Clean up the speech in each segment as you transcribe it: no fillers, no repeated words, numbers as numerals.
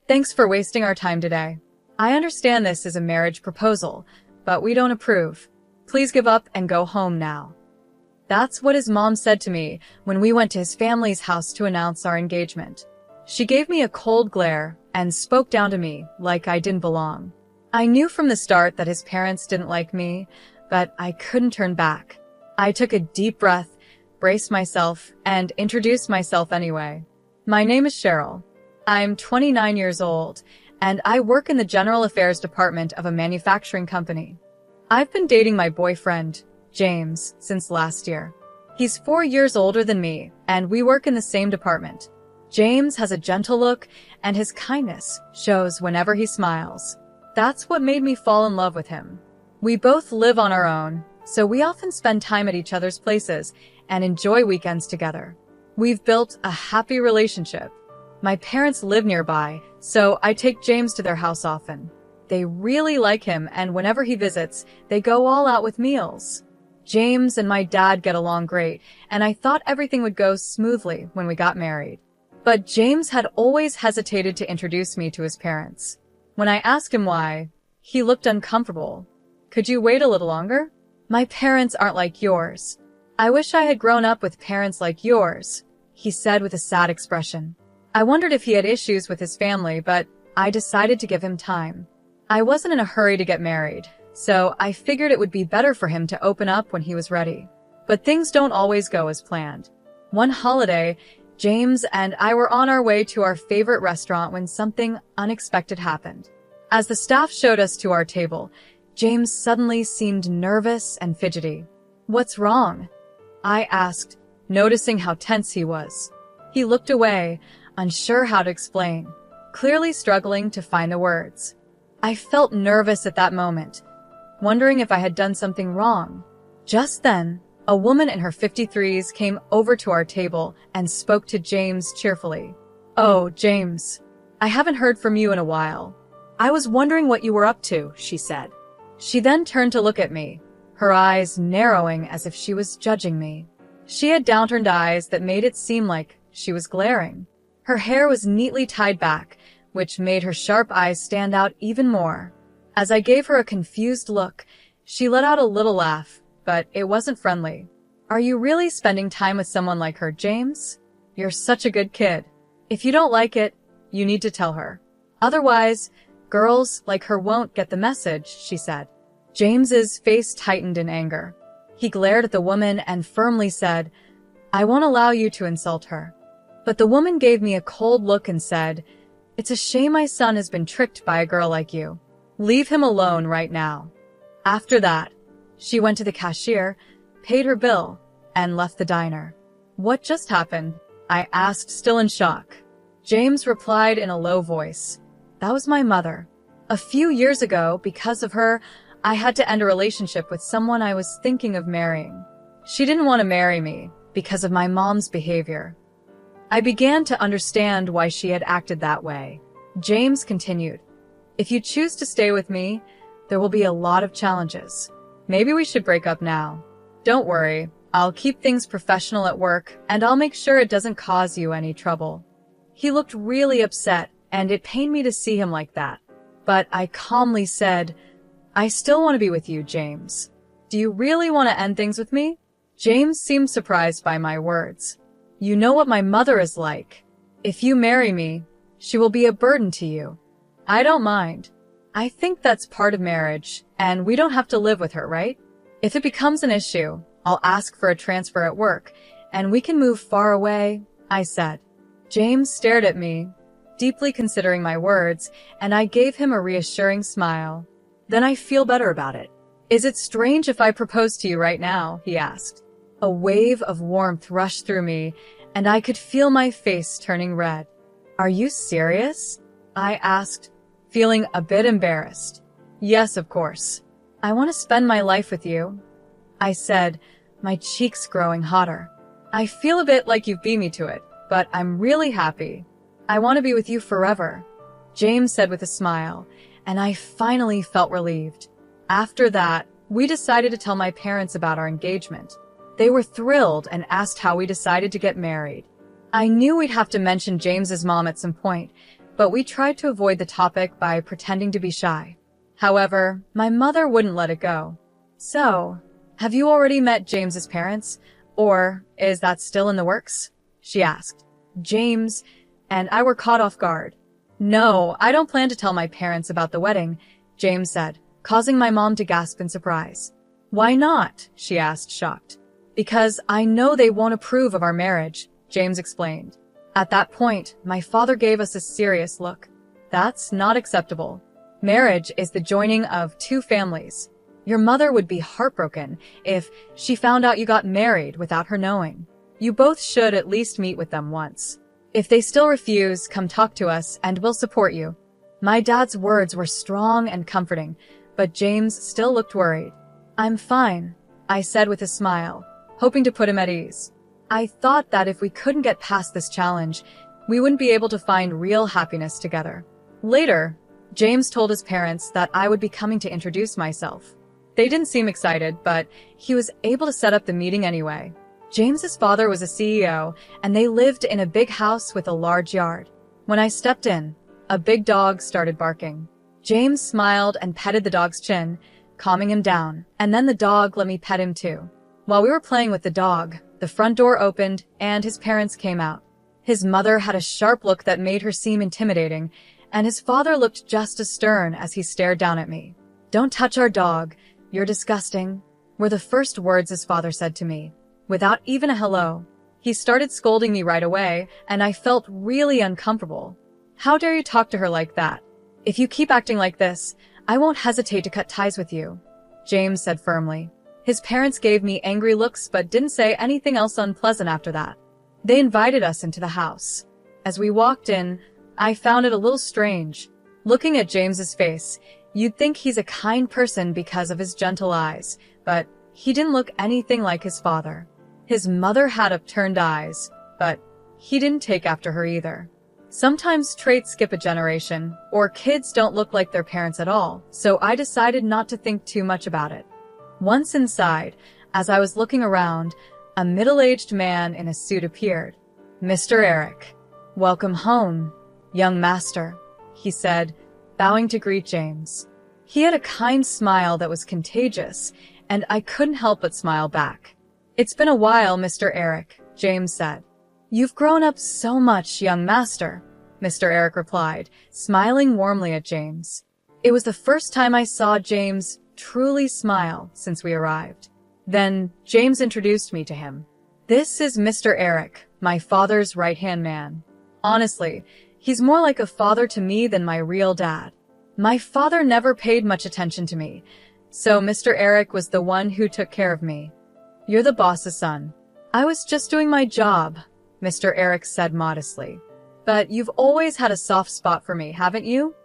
Thanks for wasting our time today. I understand this is a marriage proposal, but we don't approve. Please give up and go home now. That's what his mom said to me when we went to his family's house to announce our engagement. She gave me a cold glare and spoke down to me like I didn't belong. I knew from the start that his parents didn't like me, but I couldn't turn back. I took a deep breath, braced myself, and introduced myself anyway. My name is Cheryl. I'm 29 years old, and I work in the general affairs department of a manufacturing company. I've been dating my boyfriend, James, since last year. He's 4 years older than me, and we work in the same department. James has a gentle look, and his kindness shows whenever he smiles. That's what made me fall in love with him. We both live on our own, so we often spend time at each other's places and enjoy weekends together. We've built a happy relationship. My parents live nearby, so I take James to their house often. They really like him, and whenever he visits, they go all out with meals. James and my dad get along great, and I thought everything would go smoothly when we got married. But James had always hesitated to introduce me to his parents. When I asked him why, he looked uncomfortable. Could you wait a little longer? My parents aren't like yours. I wish I had grown up with parents like yours, he said with a sad expression. I wondered if he had issues with his family, but I decided to give him time. I wasn't in a hurry to get married, so I figured it would be better for him to open up when he was ready. But things don't always go as planned. One holiday, James and I were on our way to our favorite restaurant when something unexpected happened. As the staff showed us to our table, James suddenly seemed nervous and fidgety. What's wrong? I asked, noticing how tense he was. He looked away, unsure how to explain, clearly struggling to find the words. I felt nervous at that moment, wondering if I had done something wrong. Just then, a woman in her 53s came over to our table and spoke to James cheerfully. Oh, James, I haven't heard from you in a while. I was wondering what you were up to, she said. She then turned to look at me, her eyes narrowing as if she was judging me. She had downturned eyes that made it seem like she was glaring. Her hair was neatly tied back, which made her sharp eyes stand out even more. As I gave her a confused look, she let out a little laugh, but it wasn't friendly. Are you really spending time with someone like her, James? You're such a good kid. If you don't like it, you need to tell her. Otherwise, girls like her won't get the message, she said. James's face tightened in anger. He glared at the woman and firmly said, I won't allow you to insult her. But the woman gave me a cold look and said, It's a shame my son has been tricked by a girl like you. Leave him alone right now. After that, she went to the cashier, paid her bill, and left the diner. What just happened? I asked, still in shock. James replied in a low voice. That was my mother. A few years ago, because of her, I had to end a relationship with someone I was thinking of marrying. She didn't want to marry me because of my mom's behavior. I began to understand why she had acted that way. James continued, If you choose to stay with me, there will be a lot of challenges. Maybe we should break up now. Don't worry, I'll keep things professional at work, and I'll make sure it doesn't cause you any trouble. He looked really upset, and it pained me to see him like that. But I calmly said, I still want to be with you, James. Do you really want to end things with me? James seemed surprised by my words. You know what my mother is like. If you marry me, she will be a burden to you. I don't mind. I think that's part of marriage, and we don't have to live with her, right? If it becomes an issue, I'll ask for a transfer at work, and we can move far away, I said. James stared at me, deeply considering my words, and I gave him a reassuring smile. Then I feel better about it. Is it strange if I propose to you right now? He asked. A wave of warmth rushed through me, and I could feel my face turning red. Are you serious? I asked, feeling a bit embarrassed. Yes, of course. I want to spend my life with you, I said, my cheeks growing hotter. I feel a bit like you've beat me to it, but I'm really happy. I want to be with you forever, James said with a smile, and I finally felt relieved. After that, we decided to tell my parents about our engagement. They were thrilled and asked how we decided to get married. I knew we'd have to mention James's mom at some point, but we tried to avoid the topic by pretending to be shy. However, my mother wouldn't let it go. "So, have you already met James's parents? Or is that still in the works?" she asked. James and I were caught off guard. "No, I don't plan to tell my parents about the wedding," James said, causing my mom to gasp in surprise. "Why not?" she asked, shocked. "Because I know they won't approve of our marriage," James explained. At that point, my father gave us a serious look. "That's not acceptable. Marriage is the joining of two families. Your mother would be heartbroken if she found out you got married without her knowing. You both should at least meet with them once. If they still refuse, come talk to us and we'll support you." My dad's words were strong and comforting, but James still looked worried. "I'm fine," I said with a smile, hoping to put him at ease. I thought that if we couldn't get past this challenge, we wouldn't be able to find real happiness together. Later, James told his parents that I would be coming to introduce myself. They didn't seem excited, but he was able to set up the meeting anyway. James's father was a CEO, and they lived in a big house with a large yard. When I stepped in, a big dog started barking. James smiled and petted the dog's chin, calming him down, and then the dog let me pet him too. While we were playing with the dog, the front door opened and his parents came out. His mother had a sharp look that made her seem intimidating, and his father looked just as stern as he stared down at me. "Don't touch our dog. You're disgusting," were the first words his father said to me, without even a hello. He started scolding me right away, and I felt really uncomfortable. "How dare you talk to her like that? If you keep acting like this, I won't hesitate to cut ties with you," James said firmly. His parents gave me angry looks but didn't say anything else unpleasant after that. They invited us into the house. As we walked in, I found it a little strange. Looking at James's face, you'd think he's a kind person because of his gentle eyes, but he didn't look anything like his father. His mother had upturned eyes, but he didn't take after her either. Sometimes traits skip a generation, or kids don't look like their parents at all, so I decided not to think too much about it. Once inside, as I was looking around, a middle-aged man in a suit appeared. "Mr. Eric, welcome home, young master," he said, bowing to greet James. He had a kind smile that was contagious, and I couldn't help but smile back. "It's been a while, Mr. Eric," James said. "You've grown up so much, young master," Mr. Eric replied, smiling warmly at James. It was the first time I saw James truly smile since we arrived. Then James introduced me to him. "This is Mr. Eric, my father's right-hand man. Honestly, he's more like a father to me than my real dad. My father never paid much attention to me, so Mr. Eric was the one who took care of me. You're the boss's son." "I was just doing my job," Mr. Eric said modestly. "But you've always had a soft spot for me, haven't you?"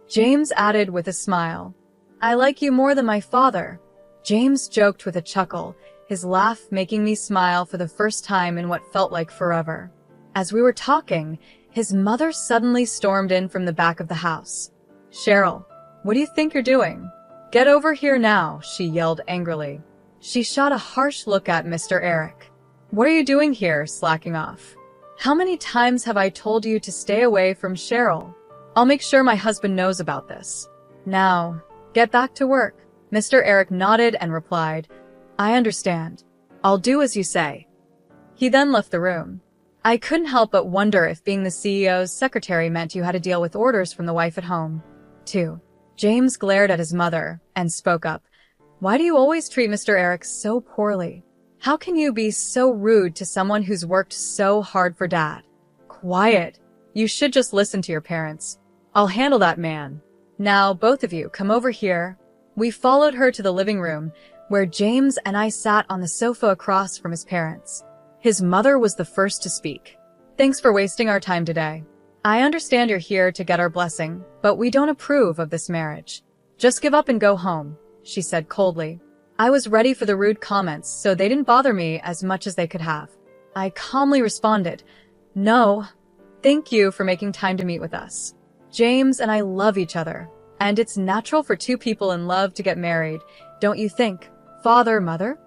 James added with a smile. "I like you more than my father," James joked with a chuckle, his laugh making me smile for the first time in what felt like forever. As we were talking, his mother suddenly stormed in from the back of the house. "Cheryl, what do you think you're doing? Get over here now," she yelled angrily. She shot a harsh look at Mr. Eric. "What are you doing here, slacking off? How many times have I told you to stay away from Cheryl? I'll make sure my husband knows about this. Now, get back to work." Mr. Eric nodded and replied, "I understand. I'll do as you say." He then left the room. I couldn't help but wonder if being the CEO's secretary meant you had to deal with orders from the wife at home, too. James glared at his mother and spoke up. "Why do you always treat Mr. Eric so poorly? How can you be so rude to someone who's worked so hard for Dad?" "Quiet. You should just listen to your parents. I'll handle that man. Now, both of you, come over here." We followed her to the living room, where James and I sat on the sofa across from his parents. His mother was the first to speak. "Thanks for wasting our time today. I understand you're here to get our blessing, but we don't approve of this marriage. Just give up and go home," she said coldly. I was ready for the rude comments, so they didn't bother me as much as they could have. I calmly responded, "No, thank you for making time to meet with us. James and I love each other, and it's natural for two people in love to get married, don't you think, father, mother?"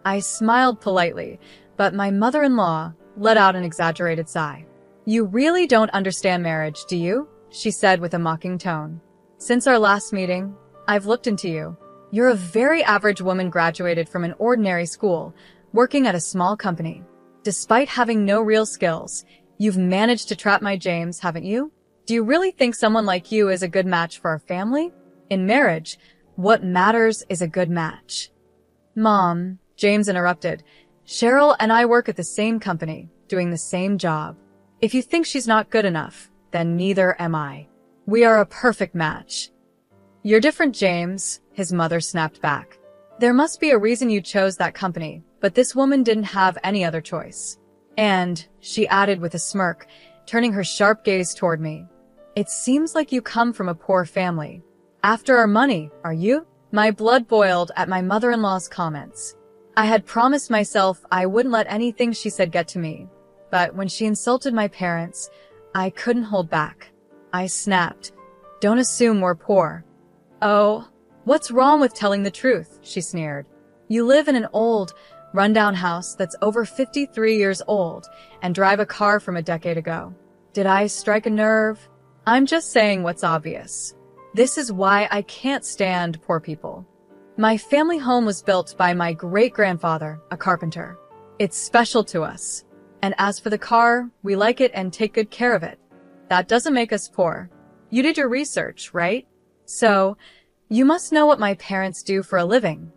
I smiled politely, but my mother-in-law let out an exaggerated sigh. "You really don't understand marriage, do you?" she said with a mocking tone. Since our last meeting, I've looked into you. You're a very average woman graduated from an ordinary school, working at a small company. Despite having no real skills, you've managed to trap my James, haven't you? Do you really think someone like you is a good match for our family? In marriage, what matters is a good match. Mom, James interrupted. Cheryl and I work at the same company, doing the same job. If you think she's not good enough, then neither am I. We are a perfect match. You're different, James, his mother snapped back. There must be a reason you chose that company, but this woman didn't have any other choice. And, she added with a smirk, turning her sharp gaze toward me, it seems like you come from a poor family. After our money, are you? My blood boiled at my mother-in-law's comments. I had promised myself I wouldn't let anything she said get to me, but when she insulted my parents, I couldn't hold back. I snapped, don't assume we're poor. Oh, what's wrong with telling the truth? She sneered. You live in an old, rundown house that's over 53 years old and drive a car from a decade ago. Did I strike a nerve? I'm just saying what's obvious. This is why I can't stand poor people. My family home was built by my great-grandfather, a carpenter. It's special to us. And as for the car, we like it and take good care of it. That doesn't make us poor. You did your research, right? So, you must know what my parents do for a living.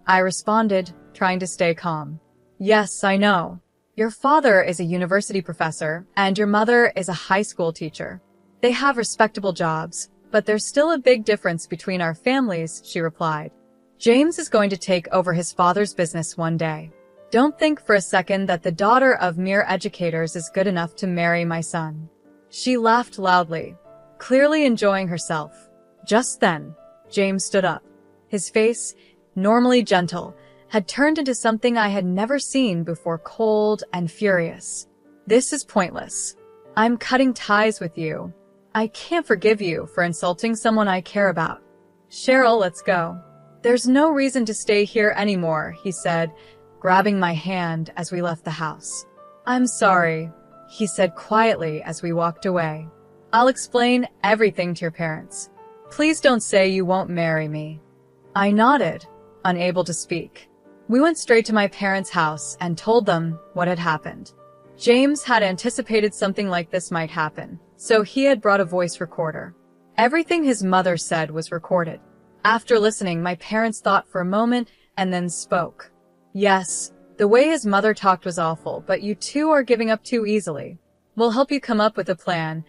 I responded, trying to stay calm. Yes, I know. Your father is a university professor, and your mother is a high school teacher. They have respectable jobs, but there's still a big difference between our families, she replied. James is going to take over his father's business one day. Don't think for a second that the daughter of mere educators is good enough to marry my son. She laughed loudly, clearly enjoying herself. Just then, James stood up. His face, normally gentle, had turned into something I had never seen before, cold and furious. This is pointless. I'm cutting ties with you. I can't forgive you for insulting someone I care about. Cheryl, let's go. There's no reason to stay here anymore, he said, grabbing my hand as we left the house. I'm sorry, he said quietly as we walked away. I'll explain everything to your parents. Please don't say you won't marry me. I nodded, unable to speak. We went straight to my parents' house and told them what had happened. James had anticipated something like this might happen, so he had brought a voice recorder. Everything his mother said was recorded. After listening, my parents thought for a moment and then spoke. Yes, the way his mother talked was awful, but you two are giving up too easily. We'll help you come up with a plan,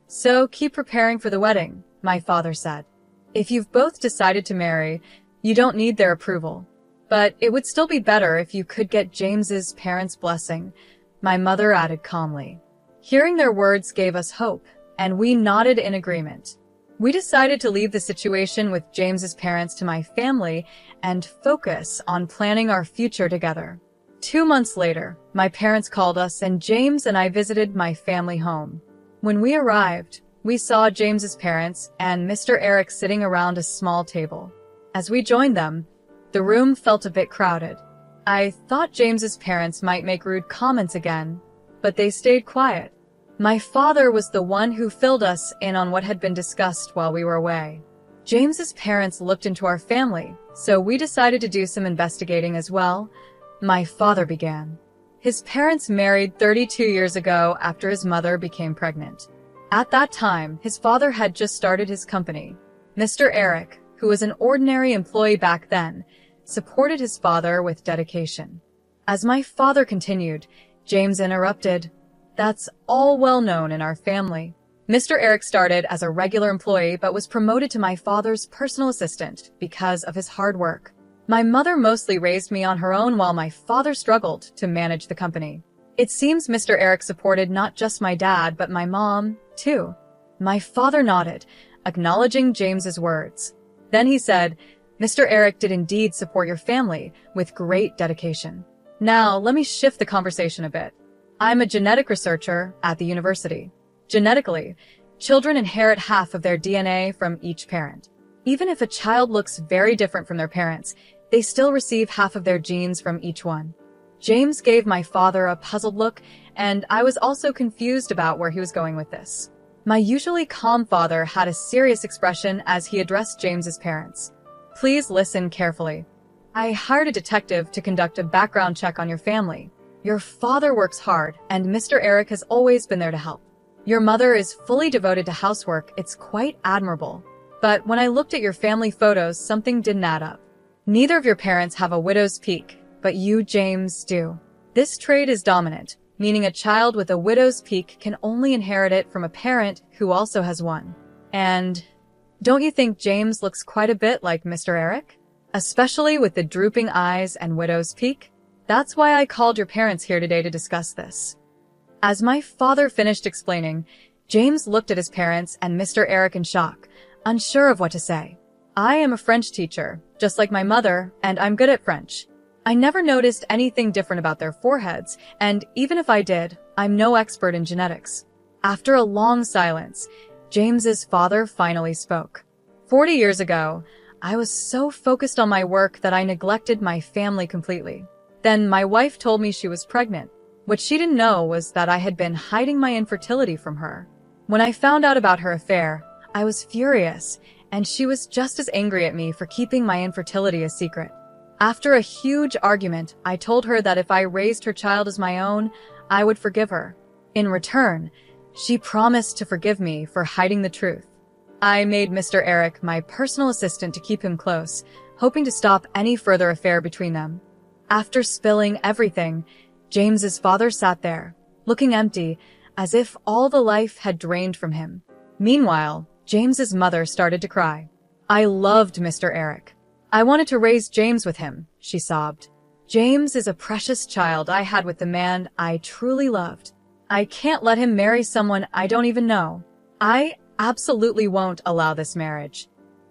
so keep preparing for the wedding, my father said. If you've both decided to marry, you don't need their approval. But it would still be better if you could get James's parents' blessing, my mother added calmly. Hearing their words gave us hope, and we nodded in agreement. We decided to leave the situation with James's parents to my family and focus on planning our future together. 2 months later, my parents called us and James and I visited my family home. When we arrived, we saw James's parents and Mr. Eric sitting around a small table. As we joined them, the room felt a bit crowded. I thought James's parents might make rude comments again, but they stayed quiet. My father was the one who filled us in on what had been discussed while we were away. James's parents looked into our family, so we decided to do some investigating as well. My father began. His parents married 32 years ago after his mother became pregnant. At that time, his father had just started his company. Mr. Eric, who was an ordinary employee back then, supported his father with dedication. As my father continued, James interrupted. That's all well known in our family. Mr. Eric started as a regular employee but was promoted to my father's personal assistant because of his hard work. My mother mostly raised me on her own while my father struggled to manage the company. It seems Mr. Eric supported not just my dad but my mom, too. My father nodded, acknowledging James's words. Then he said, Mr. Eric did indeed support your family with great dedication. Now, let me shift the conversation a bit. I'm a genetic researcher at the university. Genetically, children inherit half of their DNA from each parent. Even if a child looks very different from their parents, they still receive half of their genes from each one. James gave my father a puzzled look, and I was also confused about where he was going with this. My usually calm father had a serious expression as he addressed James's parents. Please listen carefully. I hired a detective to conduct a background check on your family. Your father works hard, and Mr. Eric has always been there to help. Your mother is fully devoted to housework. It's quite admirable. But when I looked at your family photos, something didn't add up. Neither of your parents have a widow's peak, but you, James, do. This trait is dominant, meaning a child with a widow's peak can only inherit it from a parent who also has one. And don't you think James looks quite a bit like Mr. Eric? Especially with the drooping eyes and widow's peak? That's why I called your parents here today to discuss this. As my father finished explaining, James looked at his parents and Mr. Eric in shock, unsure of what to say. I am a French teacher, just like my mother, and I'm good at French. I never noticed anything different about their foreheads, and even if I did, I'm no expert in genetics. After a long silence, James's father finally spoke. 40 years ago, I was so focused on my work that I neglected my family completely. Then my wife told me she was pregnant. What she didn't know was that I had been hiding my infertility from her. When I found out about her affair, I was furious, and she was just as angry at me for keeping my infertility a secret. After a huge argument, I told her that if I raised her child as my own, I would forgive her. In return, she promised to forgive me for hiding the truth. I made Mr. Eric my personal assistant to keep him close, hoping to stop any further affair between them. After spilling everything, James's father sat there, looking empty, as if all the life had drained from him. Meanwhile, James's mother started to cry. I loved Mr. Eric. I wanted to raise James with him, she sobbed. James is a precious child I had with the man I truly loved. I can't let him marry someone I don't even know. I absolutely won't allow this marriage.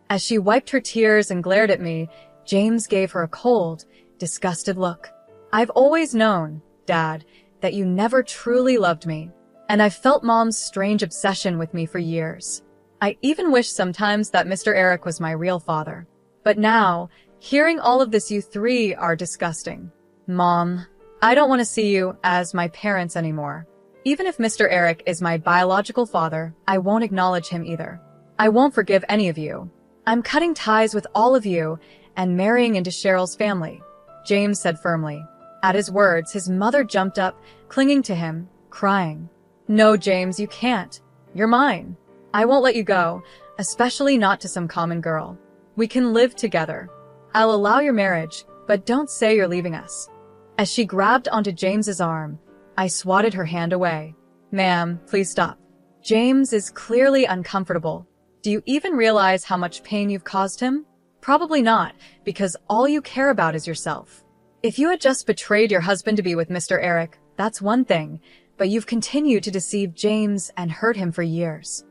As she wiped her tears and glared at me, James gave her a cold, disgusted look. I've always known, Dad, that you never truly loved me, and I've felt Mom's strange obsession with me for years. I even wish sometimes that Mr. Eric was my real father. But now, hearing all of this, you three are disgusting. Mom, I don't want to see you as my parents anymore. Even if Mr. Eric is my biological father, I won't acknowledge him either. I won't forgive any of you. I'm cutting ties with all of you and marrying into Cheryl's family, James said firmly. At his words, his mother jumped up, clinging to him, crying. No, James, you can't. You're mine. I won't let you go, especially not to some common girl. We can live together. I'll allow your marriage, but don't say you're leaving us. As she grabbed onto James's arm, I swatted her hand away. Ma'am, please stop. James is clearly uncomfortable. Do you even realize how much pain you've caused him? Probably not, because all you care about is yourself. If you had just betrayed your husband to be with Mr. Eric, that's one thing, but you've continued to deceive James and hurt him for years.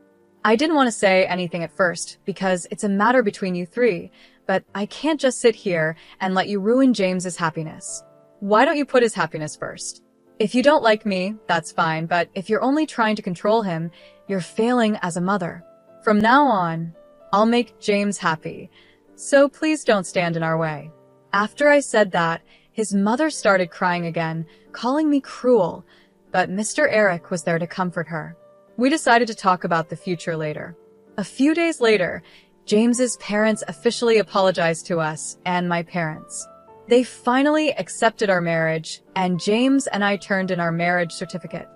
I didn't want to say anything at first, because it's a matter between you three, but I can't just sit here and let you ruin James's happiness. Why don't you put his happiness first? If you don't like me, that's fine, but if you're only trying to control him, you're failing as a mother. From now on, I'll make James happy, so please don't stand in our way. After I said that, his mother started crying again, calling me cruel, but Mr. Eric was there to comfort her. We decided to talk about the future later. A few days later, James's parents officially apologized to us and my parents. They finally accepted our marriage, and James and I turned in our marriage certificate.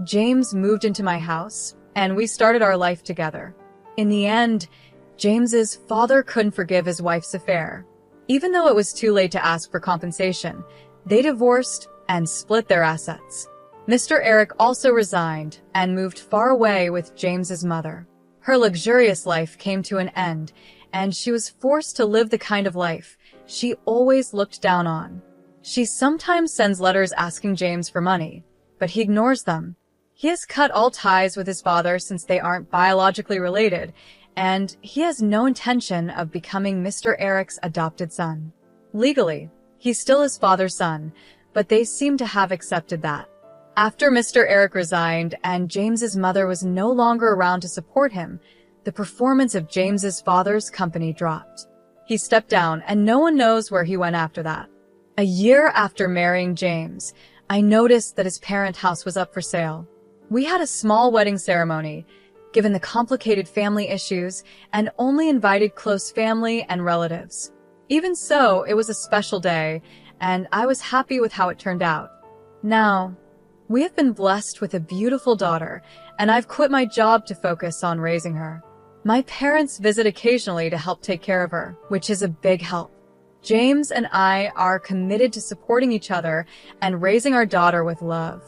James moved into my house, and we started our life together. In the end, James's father couldn't forgive his wife's affair. Even though it was too late to ask for compensation, they divorced and split their assets. Mr. Eric also resigned and moved far away with James's mother. Her luxurious life came to an end, and she was forced to live the kind of life she always looked down on. She sometimes sends letters asking James for money, but he ignores them. He has cut all ties with his father since they aren't biologically related, and he has no intention of becoming Mr. Eric's adopted son. Legally, he's still his father's son, but they seem to have accepted that. After Mr. Eric resigned and James's mother was no longer around to support him, the performance of James's father's company dropped. He stepped down, and no one knows where he went after that. A year after marrying James, I noticed that his parent house was up for sale. We had a small wedding ceremony. given the complicated family issues, and only invited close family and relatives. Even so, it was a special day, and I was happy with how it turned out. Now, we have been blessed with a beautiful daughter, and I've quit my job to focus on raising her. My parents visit occasionally to help take care of her, which is a big help. James and I are committed to supporting each other and raising our daughter with love.